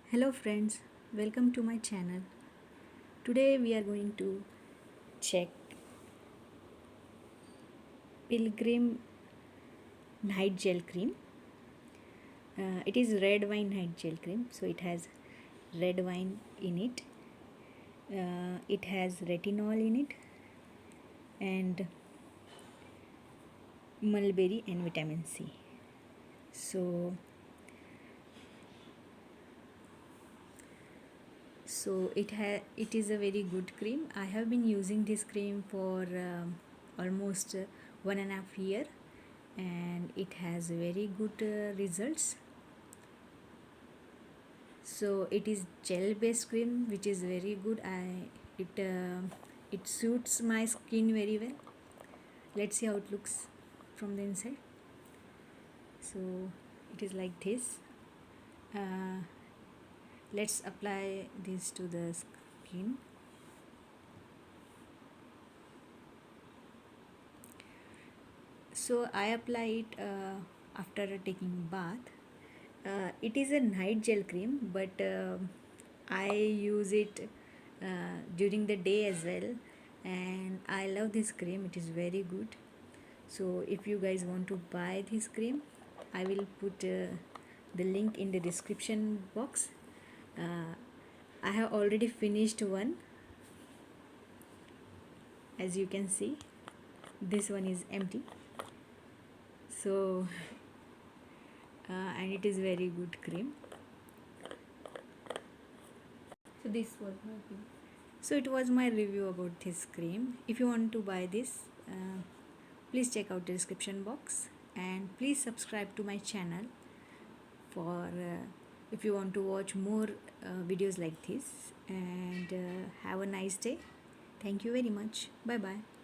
Hello friends, welcome to my channel. Today we are going to check Pilgrim Night Gel Cream. It is red wine night gel cream, so it has red wine in it. It has retinol in it and mulberry and vitamin C. So it is a very good cream. I have been using this cream for almost 1.5 year, and it has very good results. So it is gel based cream which is very good. It suits my skin very well. Let's see how it looks from the inside. So it is like this. uh, let's apply this to the skin. So I apply it after taking bath. It is a night gel cream, but I use it during the day as well, and I love this cream. It is very good. So if you guys want to buy this cream, I will put the link in the description box. I have already finished one. As you can see, this one is empty. So and it is very good cream. So this was my review. So it was my review about this cream. If you want to buy this, please check out the description box, and please subscribe to my channel for if you want to watch more videos like this. And have a nice day. Thank you very much. Bye bye.